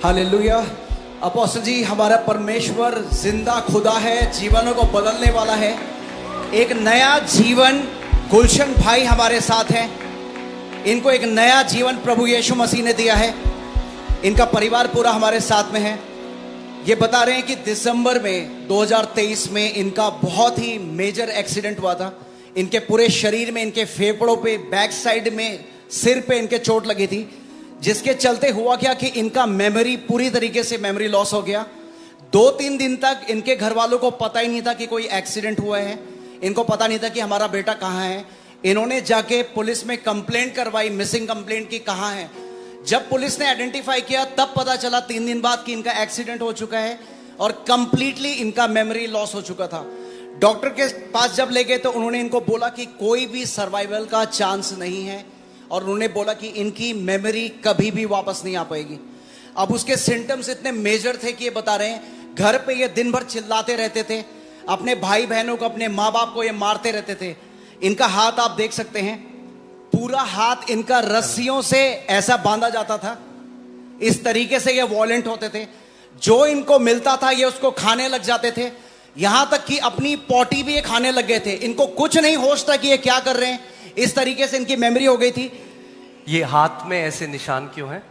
Hallelujah. Apostle जी, हमारा परमेश्वर जिंदा खुदा है, जीवनों को बदलने वाला है। एक नया जीवन गुलशन भाई हमारे साथ हैं। इनको एक नया जीवन प्रभु यीशु मसीह ने दिया है। इनका परिवार पूरा हमारे साथ में है। ये बता रहे हैं कि दिसंबर में 2023 में इनका बहुत ही मेजर एक्सीडेंट हुआ था। इनके पूरे शरीर में, इनके फेफड़ों पे, बैक साइड में, सिर पे इनके चोट लगी थी, जिसके चलते हुआ क्या कि इनका मेमोरी पूरी तरीके से मेमोरी लॉस हो गया। 2-3 दिन तक इनके घर वालों को पता ही नहीं था कि कोई एक्सीडेंट हुआ है। इनको पता नहीं था कि हमारा बेटा कहाँ है। इन्होंने जाके पुलिस में कंप्लेंट करवाई, मिसिंग कंप्लेंट की, कहाँ है। जब पुलिस ने आइडेंटिफाई किया तब पता चला 3 दिन बाद कि इनका एक्सीडेंट हो चुका है और कंप्लीटली इनका मेमोरी लॉस हो चुका था। डॉक्टर के पास जब ले गए तो उन्होंने इनको बोला कि कोई भी सर्वाइवल का चांस नहीं है और उन्होंने बोला कि इनकी मेमोरी कभी भी वापस नहीं आ पाएगी। अब उसके सिम्टम्स इतने मेजर थे कि ये बता रहे हैं घर पे ये दिन भर चिल्लाते रहते थे, अपने भाई बहनों को, अपने माँ बाप को ये मारते रहते थे। इनका हाथ आप देख सकते हैं, पूरा हाथ इनका रस्सियों से ऐसा बांधा जाता था। इस तरीके से ये वॉयलेंट होते थे। जो इनको मिलता था ये उसको खाने लग जाते थे। यहां तक कि अपनी पॉटी भी ये खाने लग गए थे। इनको कुछ नहीं होश था कि ये क्या कर रहे हैं। इस तरीके से इनकी मेमोरी हो गई थी। ये हाथ में ऐसे निशान क्यों हैं?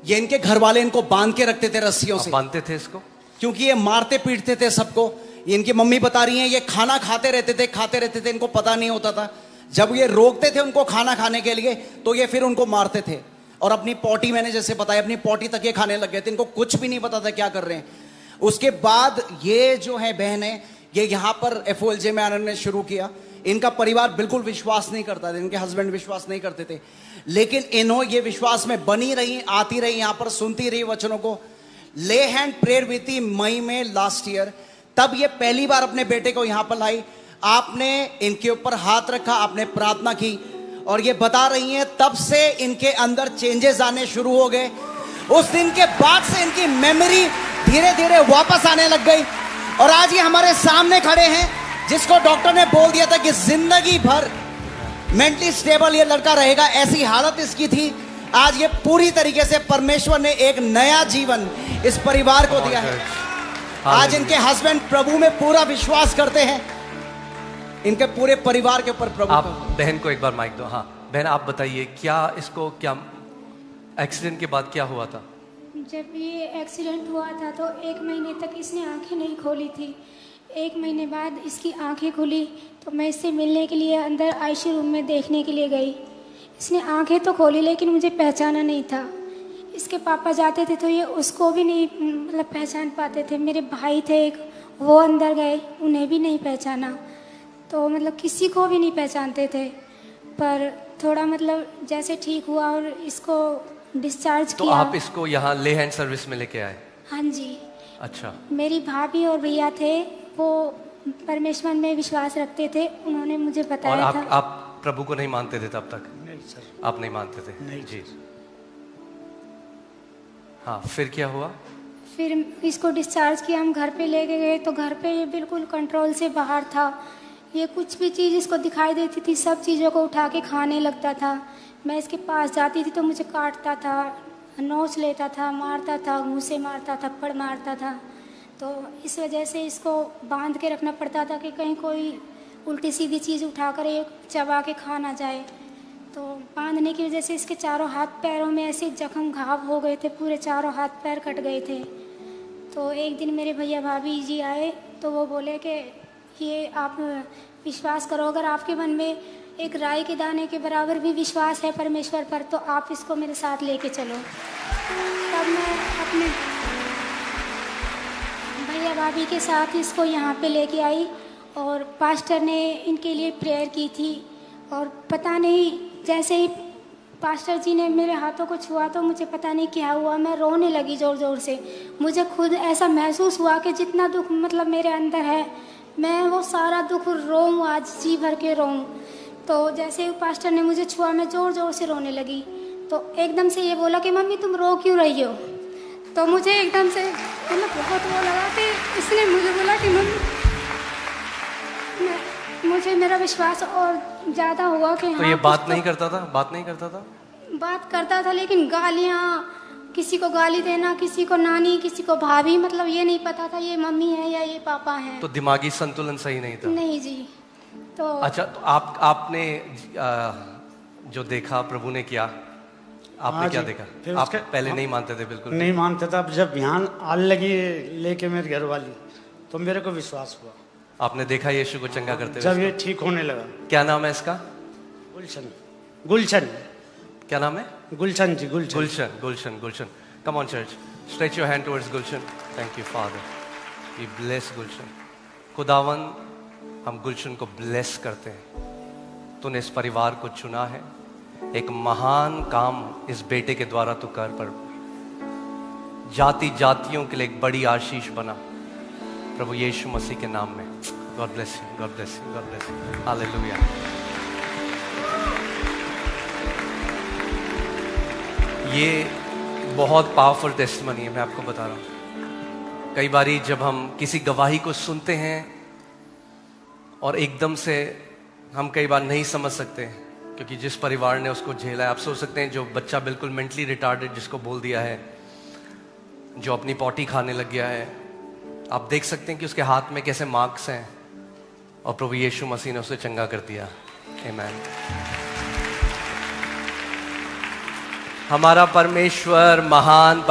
ये इनके घर वाले इनको बांध के रखते थे रस्सियों से। बांधते थे इसको क्योंकि ये मारते पीटते थे सबको। ये इनकी मम्मी बता रही हैं, ये खाना खाते रहते थे, इनको पता नहीं होता था। जब ये रोकते थे उनको खाना खाने के लिए तो ये फिर उनको मारते थे। और अपनी पॉटी, मैंने जैसे बताया, अपनी पॉटी तक ये खाने लग गए थे। इनको कुछ भी नहीं पता था क्या कर रहे हैं। उसके बाद ये जो है बहन है, ये यहाँ पर FOLJ में आने ने शुरू किया। इनका परिवार बिल्कुल विश्वास नहीं करता था, इनके हस्बैंड विश्वास नहीं करते थे, लेकिन इन्होंने ये विश्वास में बनी रही, आती रही, यहाँ पर सुनती रही वचनों को। ले हैंड प्रेयर हुई थी मई में लास्ट ईयर। तब ये पहली बार अपने बेटे को यहाँ पर लाई। आपने इनके ऊपर हाथ रखा, आपने प्रार्थना की और ये बता रही हैं तब से इनके अंदर चेंजेस आने शुरू हो गए। उस दिन के बाद से इनकी मेमोरी धीरे धीरे वापस आने लग गई और आज ये हमारे सामने खड़े हैं, जिसको डॉक्टर ने बोल दिया था कि जिंदगी भर मेंटली स्टेबल ये लड़का रहेगा, ऐसी हालत इसकी थी। आज ये पूरी तरीके से परमेश्वर ने एक नया जीवन इस परिवार को दिया है। आज इनके हस्बैंड प्रभु में पूरा विश्वास करते हैं। इनके पूरे परिवार के ऊपर प्रभु। आप बहन को एक बार माइक दो। हाँ बहन, आप बताइए क्या इसको, क्या एक्सीडेंट के बाद क्या हुआ था? जब ये एक्सीडेंट हुआ था तो 1 महीने तक इसने आंखें नहीं खोली थी। 1 महीने बाद इसकी आंखें खुली तो मैं इससे मिलने के लिए अंदर ICU रूम में देखने के लिए गई। इसने आंखें तो खोली लेकिन मुझे पहचाना नहीं था। इसके पापा जाते थे तो ये उसको भी नहीं मतलब पहचान पाते थे। मेरे भाई थे एक, वो अंदर गए, उन्हें भी नहीं पहचाना। तो मतलब किसी को भी नहीं पहचानते थे। पर थोड़ा मतलब जैसे ठीक हुआ और इसको डिस्चार्ज तो किया। आप इसको यहाँ ले हैंड सर्विस में लेके आए? हाँ जी। अच्छा। मेरी भाभी और भैया थे, वो परमेश्वर में विश्वास रखते थे, उन्होंने मुझे बताया और था। आप प्रभु को नहीं मानते थे तब तक? नहीं सर। आप नहीं मानते थे? नहीं जी। हाँ, फिर क्या हुआ? फिर इसको डिस्चार्ज किया, हम घर पे लेके गए तो घर पे ये बिल्कुल कंट्रोल से बाहर था। ये कुछ भी चीज़ इसको दिखाई देती थी, सब चीज़ों को उठा के खाने लगता था। मैं इसके पास जाती थी तो मुझे काटता था, नोच लेता था, मारता था, घूंसे मारता था, थप्पड़ मारता था। तो इस वजह से इसको बांध के रखना पड़ता था कि कहीं कोई उल्टी सीधी चीज़ उठाकर ये चबा के खा ना जाए। तो बांधने की वजह से इसके चारों हाथ पैरों में ऐसे जख्म घाव हो गए थे, पूरे चारों हाथ पैर कट गए थे। तो एक दिन मेरे भैया भाभी जी आए तो वो बोले कि ये आप विश्वास करो, अगर आपके मन में एक राई के दाने के बराबर भी विश्वास है परमेश्वर पर तो आप इसको मेरे साथ लेके चलो। तब मैं अपने भैया भाभी के साथ इसको यहाँ पे लेके आई और पास्टर ने इनके लिए प्रेयर की थी। और पता नहीं, जैसे ही पास्टर जी ने मेरे हाथों को छुआ तो मुझे पता नहीं क्या हुआ, मैं रोने लगी ज़ोर ज़ोर से। मुझे खुद ऐसा महसूस हुआ कि जितना दुख मतलब मेरे अंदर है, मैं वो सारा दुख रोऊँ, आज जी भर के रोऊँ। तो जैसे ही पास्टर ने मुझे छुआ मैं ज़ोर ज़ोर से रोने लगी। तो एकदम से ये बोला कि मम्मी तुम रो क्यों रही हो? तो मुझे एकदम से मतलब बहुत वो लगा कि इसने मुझे बोला कि मम्मी, मुझे मेरा विश्वास और ज़्यादा हुआ कि तो हाँ, ये बात नहीं करता था? बात नहीं करता था? बात करता था लेकिन गालियाँ किसी को गाली देना, किसी को नानी, किसी को भाभी, मतलब ये नहीं पता था ये मम्मी है या ये पापा हैं। तो दिमागी संतुलन सही नहीं था? नहीं जी। तो अच्छा, तो आपने जो देखा प्रभु ने किया, आपने हाँ क्या जी। देखा? फिर आप उसके- पहले हाँ। नहीं मानते थे बिल्कुल? नहीं मानता था। अब जब यहाँ आने लगी लेके मेरी घरवाली, तो मेरे को विश्वास हुआ। आपने देखा यीशु को चंगा करते जब हुए? ये ठीक होने लगा। क्या नाम है इसका? गुलशन, गुलशन, क्या नाम है? Gulshan ji, Gulshan. Gulshan, Gulshan, Gulshan. Come on church, stretch your hand towards Gulshan. Thank you father, we bless Gulshan. खुदावन, हम गुलशन को ब्लेस करते हैं। तूने इस परिवार को चुना है, एक महान काम इस बेटे के द्वारा तू कर, पर जाति जातियों के लिए एक बड़ी आशीष बना प्रभु यीशु मसीह के नाम में। God bless you, God bless you, God bless you. Hallelujah. ये बहुत पावरफुल टेस्टिमनी है, मैं आपको बता रहा हूँ। कई बारी जब हम किसी गवाही को सुनते हैं और एकदम से हम कई बार नहीं समझ सकते, क्योंकि जिस परिवार ने उसको झेला है। आप सोच सकते हैं जो बच्चा बिल्कुल मेंटली रिटार्डेड जिसको बोल दिया है, जो अपनी पॉटी खाने लग गया है, आप देख सकते हैं कि उसके हाथ में कैसे मार्क्स हैं, और प्रभु यीशु मसीह ने उसे चंगा कर दिया। आमीन। हमारा परमेश्वर महान